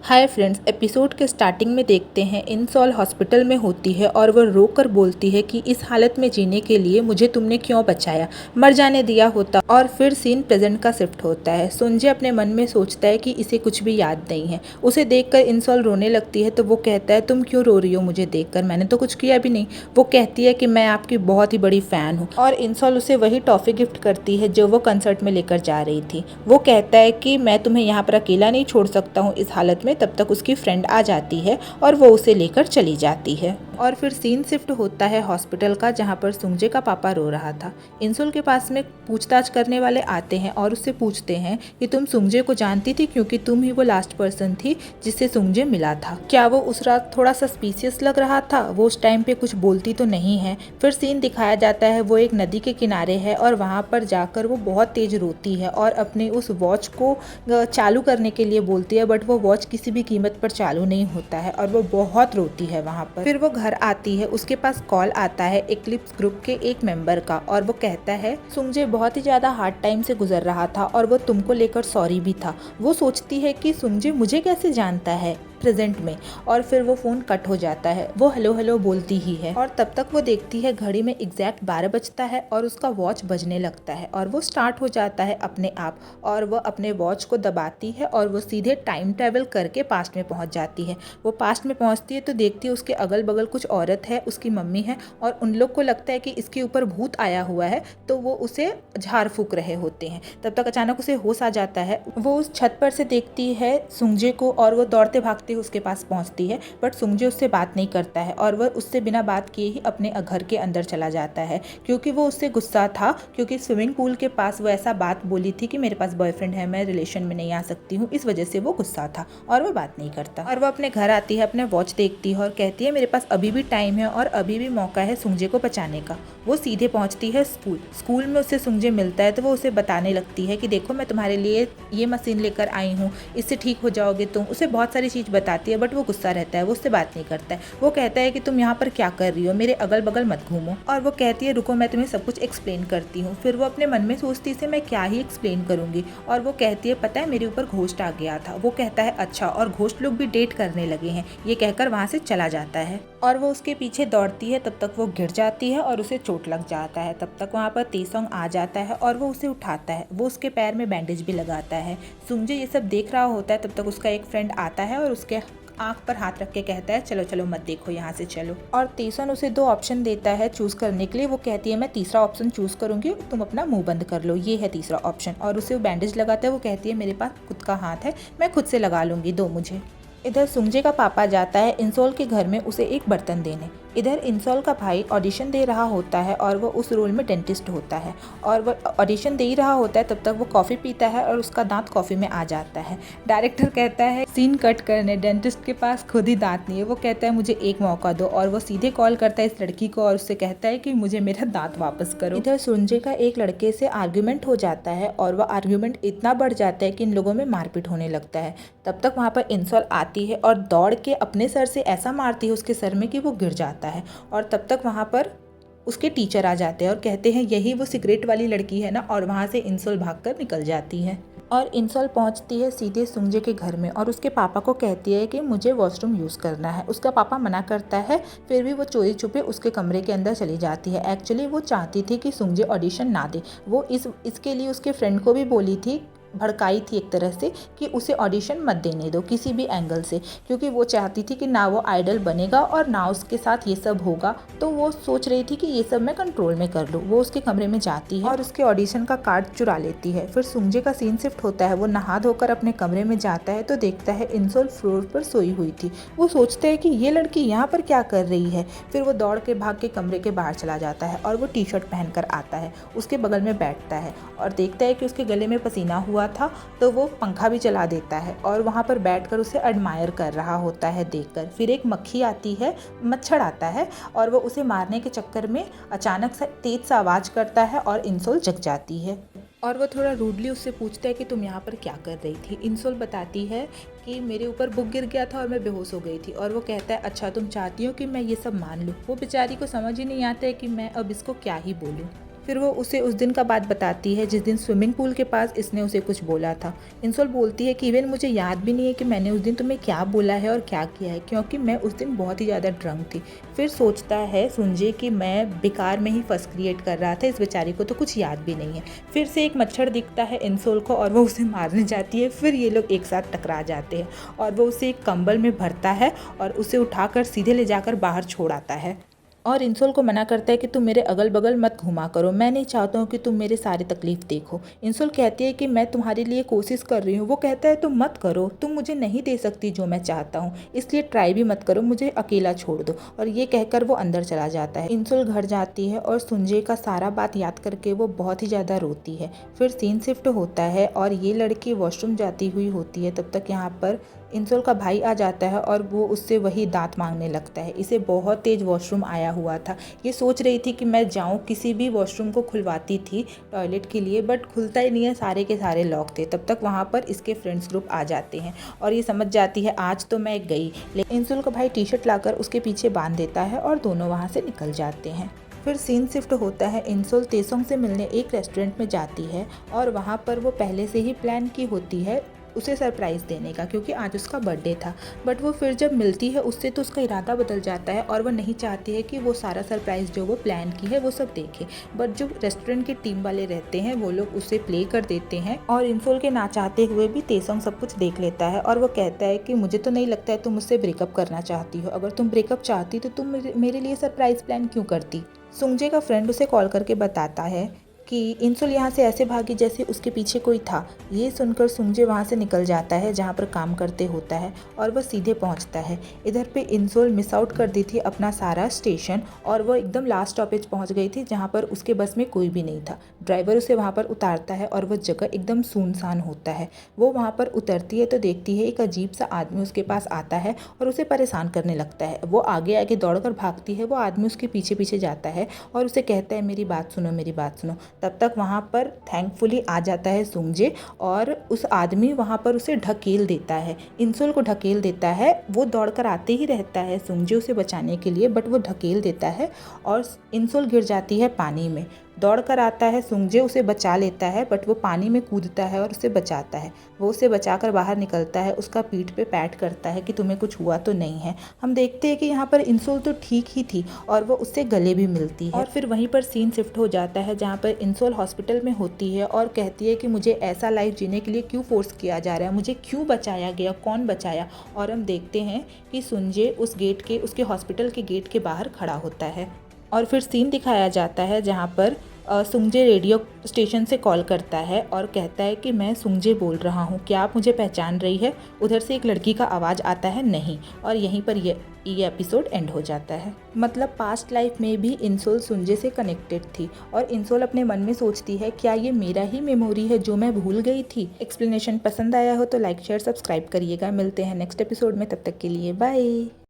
Hi friends, episode के starting में देखते हैं इंसॉल हॉस्पिटल में होती है और वह रो कर बोलती है कि इस हालत में जीने के लिए मुझे तुमने क्यों बचाया, मर जाने दिया होता। और फिर सीन प्रेजेंट का शिफ्ट होता है। सुंजे अपने मन में सोचता है कि इसे कुछ भी याद नहीं है। उसे देखकर इंसॉल रोने लगती है तो वो कहता है तुम क्यों रो रही हो मुझे देखकर, मैंने तो कुछ किया भी नहीं। वो कहती है कि मैं आपकी बहुत ही बड़ी फ़ैन हूँ और इंसॉल उसे वही टॉफ़ी गिफ्ट करती है जो वो कंसर्ट में लेकर जा रही थी। वो कहता है कि मैं तुम्हें यहाँ पर अकेला नहीं छोड़ सकता हूँ इस हालत में। तब तक उसकी फ्रेंड आ जाती है और वो उसे लेकर चली जाती है। और फिर सीन शिफ्ट होता है हॉस्पिटल का, जहाँ पर सुंजे का पापा रो रहा था। इंसुल के पास में पूछताछ करने वाले आते हैं और उससे पूछते हैं कि तुम सुंजे को जानती थी, क्योंकि तुम ही वो लास्ट पर्सन थी जिससे सुंजे मिला था। क्या वो उस रात थोड़ा सस्पिशियस लग रहा था? वो उस टाइम पे कुछ बोलती तो नहीं है। फिर सीन दिखाया जाता है वो एक नदी के किनारे है और वहाँ पर जाकर वो बहुत तेज रोती है और अपने उस वॉच को चालू करने के लिए बोलती है, बट वो वॉच किसी भी कीमत पर चालू नहीं होता है और वो बहुत रोती है वहाँ पर। फिर वो घर आती है, उसके पास कॉल आता है एक्लिप्स ग्रुप के एक मेंबर का और वो कहता है सुंजे बहुत ही ज़्यादा हार्ड टाइम से गुजर रहा था और वो तुमको लेकर सॉरी भी था। वो सोचती है कि सुंजे मुझे कैसे जानता है प्रेजेंट में, और फिर वो फ़ोन कट हो जाता है। वो हेलो हेलो बोलती ही है और तब तक वो देखती है घड़ी में एग्जैक्ट 12 बजता है और उसका वॉच बजने लगता है और वो स्टार्ट हो जाता है अपने आप। और वो अपने वॉच को दबाती है और वो सीधे टाइम ट्रैवल करके पास्ट में पहुंच जाती है। वो पास्ट में पहुंचती है तो देखती है उसके अगल बगल कुछ औरत है, उसकी मम्मी है, और उन लोग को लगता है कि इसके ऊपर भूत आया हुआ है तो वो उसे झाड़ फूक रहे होते हैं। तब तक अचानक उसे होश आ जाता है। वो उस छत पर से देखती है सुंजे को और वो दौड़ते भागते उसके पास पहुंचती है, बट सुंजे उससे बात नहीं करता है और वह उससे बिना बात किए ही अपने घर के अंदर चला जाता है, क्योंकि वो उससे गुस्सा था, क्योंकि स्विमिंग पूल के पास वो ऐसा बात बोली थी कि मेरे पास बॉयफ्रेंड है, मैं रिलेशन में नहीं आ सकती हूँ। इस वजह से वो गुस्सा था और वो बात नहीं करता। और वो अपने घर आती है, अपने वॉच देखती है और कहती है मेरे पास अभी भी टाइम है और अभी भी मौका है सुंजे को बचाने का। वो सीधे पहुंचती है स्कूल में उससे सुंजे मिलता है तो वो उसे बताने लगती है कि देखो मैं तुम्हारे लिए ये मशीन लेकर आई हूँ, इससे ठीक हो जाओगे तुम। उसे बहुत सारी चीज़ बताती है बट वो गुस्सा रहता है, वो उससे बात नहीं करता है। वो कहता है कि तुम यहाँ पर क्या कर रही हो, मेरे अगल बगल मत घूमो। और वो कहती है रुको मैं तुम्हें सब कुछ एक्सप्लेन करती हूँ। फिर वो अपने मन में सोचती है मैं क्या ही एक्सप्लेन करूंगी, और वो कहती है पता है मेरे ऊपर घोस्ट आ गया था। वो कहता है अच्छा, और घोस्ट लोग भी डेट करने लगे हैं, ये कहकर वहाँ से चला जाता है। और वो उसके पीछे दौड़ती है, तब तक वो गिर जाती है और उसे चोट लग जाता है। तब तक वहाँ पर तेसोंग आ जाता है और वो उसे उठाता है। वो उसके पैर में बैंडेज भी लगाता है। सुंजे ये सब देख रहा होता है, तब तक उसका एक फ्रेंड आता है और उसके आंख पर हाथ रख के कहता है चलो चलो मत देखो, यहाँ से चलो। और तेसन उसे 2 ऑप्शन देता है चूज करने के लिए। वो कहती है मैं तीसरा ऑप्शन चूज करूंगी, तुम अपना मुंह बंद कर लो, ये है तीसरा ऑप्शन। और उसे बैंडेज लगाता है। वो कहती है मेरे पास खुद का हाथ है, मैं खुद से लगा लूंगी, दो मुझे। इधर सुंजे का पापा जाता है इंसोल के घर में उसे एक बर्तन देने। इधर इंसोल का भाई ऑडिशन दे रहा होता है और वो उस रोल में डेंटिस्ट होता है और वो ऑडिशन दे ही रहा होता है। तब तक वो कॉफ़ी पीता है और उसका दांत कॉफ़ी में आ जाता है। डायरेक्टर कहता है सीन कट करने, डेंटिस्ट के पास खुद ही दांत नहीं है। वो कहता है मुझे एक मौका दो, और वो सीधे कॉल करता है इस लड़की को और उससे कहता है कि मुझे मेरा दांत वापस करो। इधर सुंजे का एक लड़के से आर्ग्यूमेंट हो जाता है और वह आर्ग्यूमेंट इतना बढ़ जाता है कि इन लोगों में मारपीट होने लगता है। तब तक वहाँ पर इंसोल आती है और दौड़ के अपने सर से ऐसा मारती है उसके सर में कि वो गिर जाता है। और तब तक वहाँ पर उसके टीचर आ जाते हैं और कहते हैं यही वो सिगरेट वाली लड़की है ना, और वहाँ से इंसोल भागकर निकल जाती है। और इंसोल पहुंचती है सीधे सुंजे के घर में और उसके पापा को कहती है कि मुझे वॉशरूम यूज़ करना है। उसका पापा मना करता है, फिर भी वो चोरी छुपे उसके कमरे के अंदर चली जाती है। एक्चुअली वो चाहती थी कि सुंजे ऑडिशन ना दे। वो इसके लिए उसके फ्रेंड को भी बोली थी, भड़काई थी एक तरह से, कि उसे ऑडिशन मत देने दो किसी भी एंगल से, क्योंकि वो चाहती थी कि ना वो आइडल बनेगा और ना उसके साथ ये सब होगा। तो वो सोच रही थी कि ये सब मैं कंट्रोल में कर लूँ। वो उसके कमरे में जाती है और उसके ऑडिशन का कार्ड चुरा लेती है। फिर सुंजे का सीन शिफ्ट होता है। वो नहा धोकर अपने कमरे में जाता है तो देखता है इंसोल फ्लोर पर सोई हुई थी। वो सोचता है कि ये लड़की यहाँ पर क्या कर रही है। फिर वो दौड़ के भाग के कमरे के बाहर चला जाता है और वो टी शर्ट पहनकर आता है, उसके बगल में बैठता है और देखता है कि उसके गले में पसीना हुआ था, तो वो पंखा भी चला देता है और वहाँ पर बैठकर उसे एडमायर कर रहा होता है देखकर। फिर एक मक्खी आती है, मच्छर आता है और वो उसे मारने के चक्कर में अचानक से तेज सा आवाज़ करता है और इंसोल जग जाती है। और वो थोड़ा रूडली उससे पूछता है कि तुम यहाँ पर क्या कर रही थी। इंसोल बताती है कि मेरे ऊपर बुक गिर गया था और मैं बेहोश हो गई थी। और वो कहता है अच्छा तुम चाहती हो कि मैं ये सब मान लूँ। वो बेचारी को समझ ही नहीं आता है कि मैं अब इसको क्या ही बोलूँ। फिर वो उसे उस दिन का बात बताती है जिस दिन स्विमिंग पूल के पास इसने उसे कुछ बोला था। इंसोल बोलती है कि इवन मुझे याद भी नहीं है कि मैंने उस दिन तुम्हें क्या बोला है और क्या किया है, क्योंकि मैं उस दिन बहुत ही ज़्यादा ड्रंक थी। फिर सोचता है सुंजे कि मैं बेकार में ही फर्स्ट क्रिएट कर रहा था, इस बेचारी को तो कुछ याद भी नहीं है। फिर से एक मच्छर दिखता है इंसोल को और वो उसे मारने जाती है। फिर ये लोग एक साथ टकरा जाते हैं और वो उसे एक कंबल में भरता है और उसे उठाकर सीधे ले जाकर बाहर छोड़ आता है और इंसोल को मना करता है कि तुम मेरे अगल बगल मत घुमा करो, मैं नहीं चाहता हूँ कि तुम मेरे सारी तकलीफ देखो। इंसोल कहती है कि मैं तुम्हारे लिए कोशिश कर रही हूँ। वो कहता है तुम मत करो, तुम मुझे नहीं दे सकती जो मैं चाहता हूँ, इसलिए ट्राई भी मत करो, मुझे अकेला छोड़ दो। और ये कहकर वो अंदर चला जाता है। इंसोल घर जाती है और सुंजे का सारा बात याद करके वो बहुत ही ज़्यादा रोती है। फिर सीन शिफ्ट होता है और ये लड़की वॉशरूम जाती हुई होती है। तब तक यहाँ पर इंसोल का भाई आ जाता है और वो उससे वही दांत मांगने लगता है। इसे बहुत तेज वॉशरूम आया हुआ था। ये सोच रही थी कि मैं जाऊं, किसी भी वॉशरूम को खुलवाती थी टॉयलेट के लिए, बट खुलता ही नहीं है, सारे के सारे लॉक थे। तब तक वहाँ पर इसके फ्रेंड्स ग्रुप आ जाते हैं और ये समझ जाती है आज तो मैं गई। लेकिन इंसोल का भाई टी शर्ट लाकर उसके पीछे बांध देता है और दोनों वहाँ से निकल जाते हैं। फिर सीन शिफ्ट होता है। इंसोल तेसोंग से मिलने एक रेस्टोरेंट में जाती है और वहाँ पर वो पहले से ही प्लान की होती है उसे सरप्राइज़ देने का, क्योंकि आज उसका बर्थडे था। बट वो फिर जब मिलती है उससे तो उसका इरादा बदल जाता है और वो नहीं चाहती है कि वो सारा सरप्राइज़ जो वो प्लान की है वो सब देखे। बट जो रेस्टोरेंट की टीम वाले रहते हैं वो लोग उसे प्ले कर देते हैं और इंसोल के ना चाहते हुए भी तेसोंग सब कुछ देख लेता है और वो कहता है कि मुझे तो नहीं लगता है तुम मुझसे ब्रेकअप करना चाहती हो। अगर तुम ब्रेकअप चाहती तो तुम मेरे लिए सरप्राइज़ प्लान क्यों करती। सुंजे का फ्रेंड उसे कॉल करके बताता है कि इंसोल यहाँ से ऐसे भागी जैसे उसके पीछे कोई था। ये सुनकर सुंजे वहाँ से निकल जाता है जहाँ पर काम करते होता है और वह सीधे पहुँचता है। इधर पे इंसोल मिस आउट कर दी थी अपना सारा स्टेशन और वह एकदम लास्ट स्टॉपेज पहुँच गई थी जहाँ पर उसके बस में कोई भी नहीं था। ड्राइवर उसे वहाँ पर उतारता है और वह जगह एकदम सुनसान होता है। वो वहाँ पर उतरती है तो देखती है एक अजीब सा आदमी उसके पास आता है और उसे परेशान करने लगता है। वो आगे आगे दौड़कर भागती है, वो आदमी उसके पीछे पीछे जाता है और उसे कहता है मेरी बात सुनो, मेरी बात सुनो। तब तक वहाँ पर थैंकफुली आ जाता है सुंजे और उस आदमी वहाँ पर उसे ढकेल देता है, इंसोल को ढकेल देता है। वो दौड़कर आते ही रहता है सुंजे उसे बचाने के लिए, बट वो ढकेल देता है और इंसोल गिर जाती है पानी में। दौड़ कर आता है सुंजे, उसे बचा लेता है, बट वो पानी में कूदता है और उसे बचाता है। वो उसे बचाकर बाहर निकलता है, उसका पीठ पे पैट करता है कि तुम्हें कुछ हुआ तो नहीं है। हम देखते हैं कि यहाँ पर इंसोल तो ठीक ही थी और वो उससे गले भी मिलती है। और फिर वहीं पर सीन शिफ्ट हो जाता है जहाँ पर इंसोल हॉस्पिटल में होती है और कहती है कि मुझे ऐसा लाइफ जीने के लिए क्यों फोर्स किया जा रहा है, मुझे क्यों बचाया गया, कौन बचाया। और हम देखते हैं कि सुंजे उस गेट के, उसके हॉस्पिटल के गेट के बाहर खड़ा होता है। और फिर सीन दिखाया जाता है जहाँ पर सुंजे रेडियो स्टेशन से कॉल करता है और कहता है कि मैं सुंजे बोल रहा हूँ, क्या आप मुझे पहचान रही है। उधर से एक लड़की का आवाज़ आता है नहीं, और यहीं पर ये एपिसोड एंड हो जाता है। मतलब पास्ट लाइफ में भी इंसोल सुंजे से कनेक्टेड थी और इंसोल अपने मन में सोचती है क्या ये मेरा ही मेमोरी है जो मैं भूल गई थी। एक्सप्लेनेशन पसंद आया हो तो लाइक शेयर सब्सक्राइब करिएगा। मिलते हैं नेक्स्ट एपिसोड में, तब तक के लिए बाय।